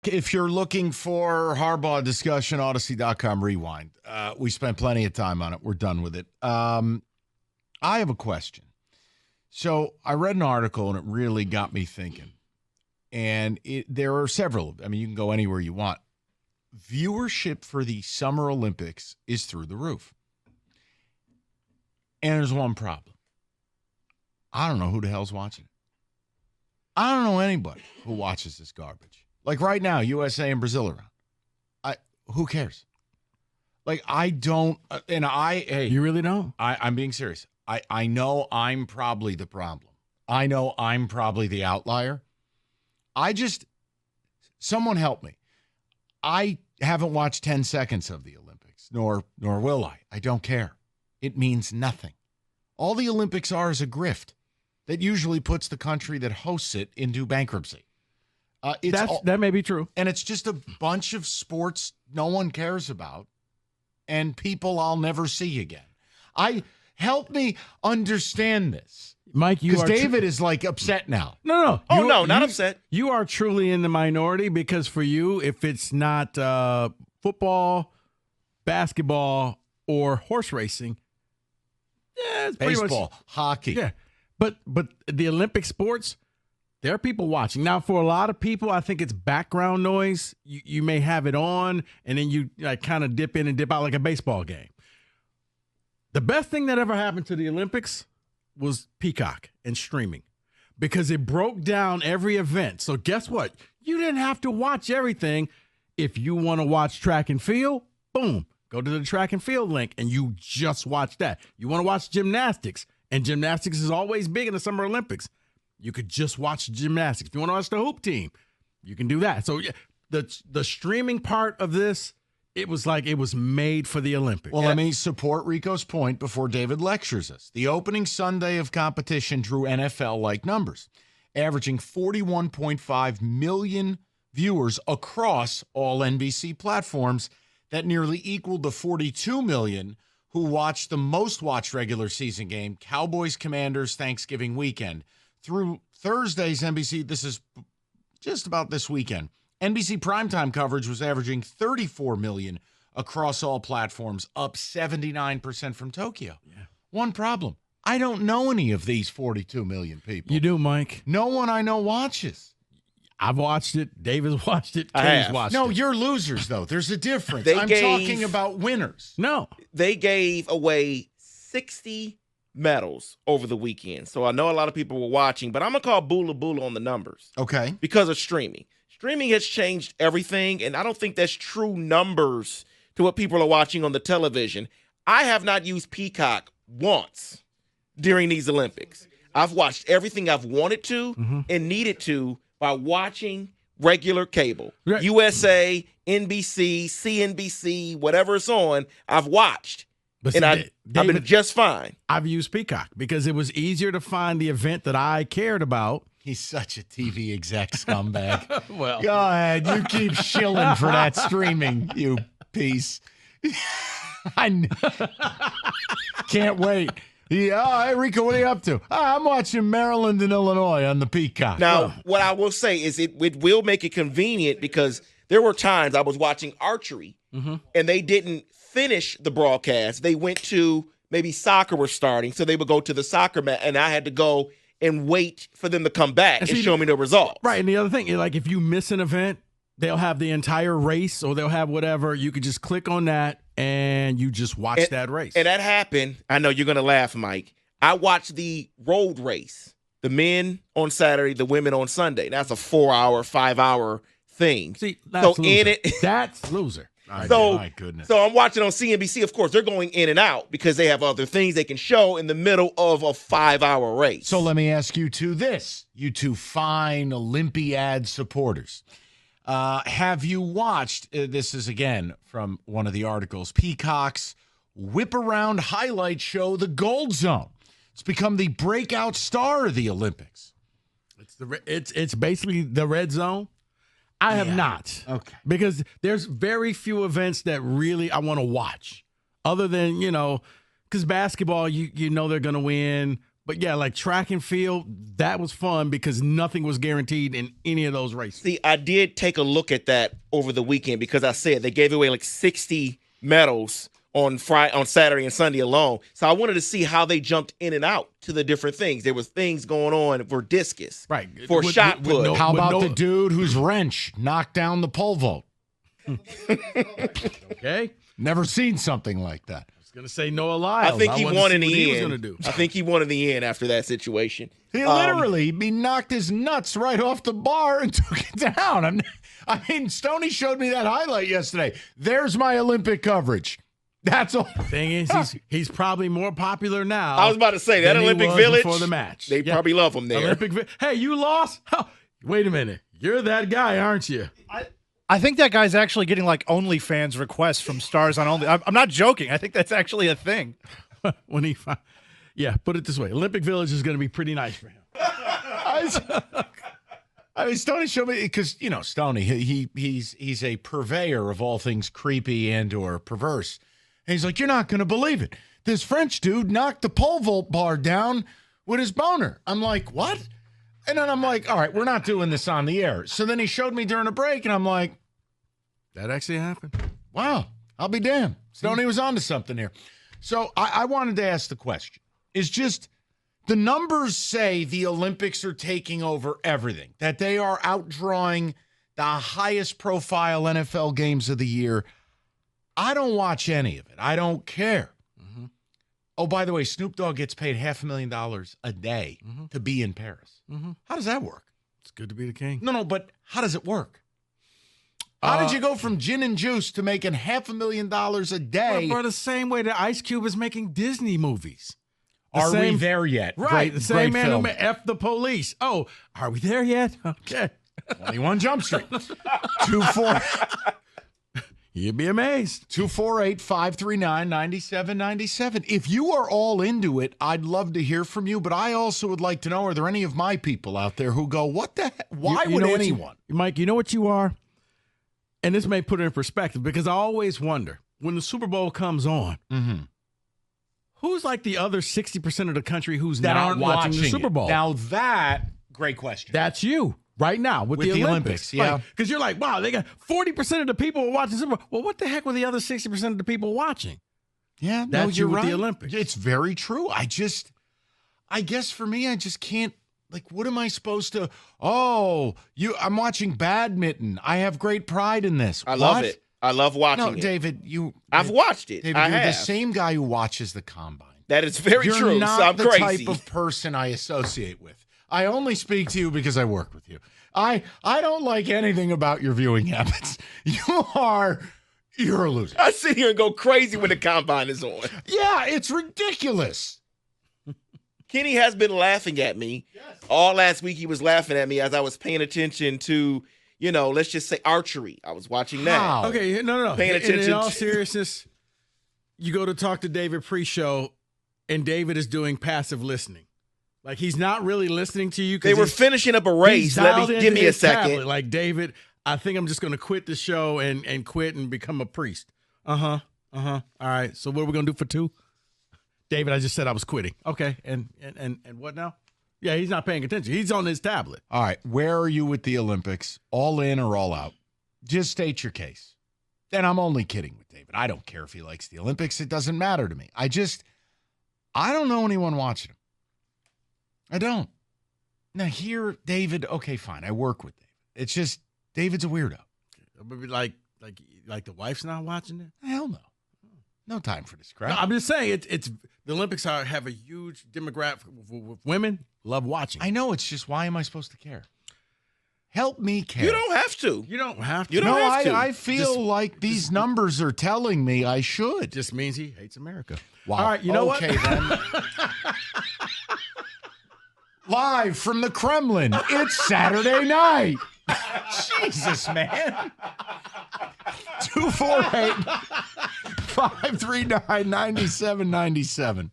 If you're looking for Harbaugh discussion, Odyssey.com rewind. We spent plenty of time on it. We're done with it. I have a question. So I read an article, and it really got me thinking. And there are several. I mean, you can go anywhere you want. Viewership for the Summer Olympics is through the roof. And there's one problem. I don't know who the hell's watching it. I don't know anybody who watches this garbage. Like right now, USA and Brazil around. Who cares? Like I don't, and hey. You really don't? I'm being serious. I know I'm probably the problem. I know I'm probably the outlier. Someone help me. I haven't watched 10 seconds of the Olympics, nor will I. I don't care. It means nothing. All the Olympics are is a grift that usually puts the country that hosts it into bankruptcy. That may be true. And it's just a bunch of sports no one cares about and people I'll never see again. Help me understand this. Mike, because David is like upset now. No. Not upset. You are truly in the minority because for you, if it's not football, basketball, or horse racing, it's baseball, hockey. Yeah, but the Olympic sports, there are people watching. Now, for a lot of people, I think it's background noise. You may have it on, and then you kind of dip in and dip out like a baseball game. The best thing that ever happened to the Olympics was Peacock and streaming because it broke down every event. So guess what? You didn't have to watch everything. If you want to watch track and field, boom, go to the track and field link and you just watch that. You want to watch gymnastics, and gymnastics is always big in the Summer Olympics. You could just watch gymnastics. If you want to watch the hoop team, you can do that. So the streaming part of this, it was like it was made for the Olympics. Well, let me support Rico's point before David lectures us. The opening Sunday of competition drew NFL-like numbers, averaging 41.5 million viewers across all NBC platforms. That nearly equaled the 42 million who watched the most-watched regular season game, Cowboys-Commanders Thanksgiving weekend. Through Thursday's NBC, this is just about this weekend, NBC primetime coverage was averaging 34 million across all platforms, up 79% from Tokyo. Yeah. One problem. I don't know any of these 42 million people. You do, Mike. No one I know watches. I've watched it. David's watched it. Katie's watched it. No, you're losers, though. There's a difference. I'm talking about winners. No. They gave away 60 medals over the weekend. So I know a lot of people were watching, but I'm going to call Bula Bula on the numbers. Okay. Because of streaming. Streaming has changed everything, and I don't think that's true numbers to what people are watching on the television. I have not used Peacock once during these Olympics. I've watched everything I've wanted to and needed to by watching regular cable. Right. USA, NBC, CNBC, whatever it's on, I've watched. But and see, I've been just fine. I've used Peacock because it was easier to find the event that I cared about. He's such a TV exec scumbag. Well, go ahead. You keep shilling for that streaming, you piece. I can't wait. Hey, Rico, what are you up to? I'm watching Maryland and Illinois on the Peacock. Now, what I will say is it will make it convenient because there were times I was watching archery and they didn't finish the broadcast. They went to maybe soccer was starting, so they would go to the soccer match, and I had to go and wait for them to come back and show me the results. Right, and the other thing, like if you miss an event, they'll have the entire race or they'll have whatever. You could just click on that and you just watch that race. And that happened. I know you're going to laugh, Mike. I watched the road race, the men on Saturday, the women on Sunday. That's a 4-hour, 5-hour thing. See, that's loser. In it, that's loser. My goodness. So I'm watching on CNBC. Of course, they're going in and out because they have other things they can show in the middle of a 5-hour race. So let me ask you you two fine Olympiad supporters. Have you watched, this is again from one of the articles, Peacock's whip-around highlight show, The Gold Zone? It's become the breakout star of the Olympics. It's basically the red zone. I have not. Okay. Because there's very few events that really I want to watch other than, because basketball, you know they're going to win. But, yeah, like track and field, that was fun because nothing was guaranteed in any of those races. See, I did take a look at that over the weekend because I said they gave away like 60 medals on Saturday and Sunday alone. So I wanted to see how they jumped in and out to the different things. There was things going on for discus, right? For shot put. How about the dude whose wrench knocked down the pole vault? Okay. Never seen something like that. I was going to say Noah Lyles. I think he won in the end. Do. I think he won in the end after that situation. He literally knocked his nuts right off the bar and took it down. I mean, Stoney showed me that highlight yesterday. There's my Olympic coverage. That's all. Thing is, he's probably more popular now. I was about to say that Olympic Village before the match. They probably love him there. Hey, you lost? Oh, wait a minute. You're that guy, aren't you? I think that guy's actually getting like OnlyFans requests from stars on Only. I'm not joking. I think that's actually a thing. When yeah, put it this way: Olympic Village is going to be pretty nice for him. I mean, Stoney showed me because Stoney he's a purveyor of all things creepy and or perverse. And he's like, you're not going to believe it. This French dude knocked the pole vault bar down with his boner. I'm like, what? And then I'm like, all right, we're not doing this on the air. So then he showed me during a break, and I'm like, that actually happened. Wow, I'll be damned. Stoney was onto something here. So I wanted to ask the question. Is just the numbers say the Olympics are taking over everything, that they are outdrawing the highest profile NFL games of the year. I don't watch any of it. I don't care. Mm-hmm. Oh, by the way, Snoop Dogg gets paid $500,000 a day to be in Paris. Mm-hmm. How does that work? It's good to be the king. No, but how does it work? How did you go from gin and juice to making $500,000 a day? For the same way that Ice Cube is making Disney movies. Are we there yet? Right. Great, the same man film. who F the police. Oh, are we there yet? Okay. 21 Jump Street. 24. You'd be amazed. 248-539-9797. If you are all into it, I'd love to hear from you, but I also would like to know, are there any of my people out there who go, what the heck? Why would anyone? Mike, you know what you are? And this may put it in perspective because I always wonder, when the Super Bowl comes on, who's like the other 60% of the country who's not watching the Super Bowl? Now that, great question. That's you. Right now with the Olympics. Yeah. Because you're like, wow, they got 40% of the people watching Super Bowl. Well, what the heck were the other 60% of the people watching? Yeah, that's you're with right. The Olympics. It's very true. I guess for me, I just can't, like, what am I supposed to, I'm watching badminton. I have great pride in this. I love it. I love watching it. No, David, I've watched it. David, you're the same guy who watches the combine. That is very true. You're not so I'm the crazy. type of person I associate with. I only speak to you because I work with you. I don't like anything about your viewing habits. You're a loser. I sit here and go crazy when the combine is on. Yeah, it's ridiculous. Kenny has been laughing at me. Yes. All last week he was laughing at me as I was paying attention to, let's just say archery. I was watching that. How? Okay, no. Paying attention. In all seriousness, you go to talk to David pre-show, and David is doing passive listening. Like, he's not really listening to you. They were finishing up a race. Give me a second. Tablet. Like, David, I think I'm just going to quit the show and quit and become a priest. All right. So what are we going to do for 2? David, I just said I was quitting. Okay. And what now? Yeah, he's not paying attention. He's on his tablet. All right. Where are you with the Olympics? All in or all out? Just state your case. And I'm only kidding with David. I don't care if he likes the Olympics. It doesn't matter to me. I don't know anyone watching him. I don't. Now here, David, okay, fine. I work with David. It's just David's a weirdo. Like the wife's not watching it? Hell no. No time for this crap. No, I'm just saying it's the Olympics have a huge demographic with women love watching. I know, it's just why am I supposed to care? Help me care. You don't have to. You don't have to. You don't have to. I feel like these numbers are telling me I should. It just means he hates America. Wow. All right, you know what? Okay, then. Live from the Kremlin, it's Saturday night. Jesus, man. 248-539-9797.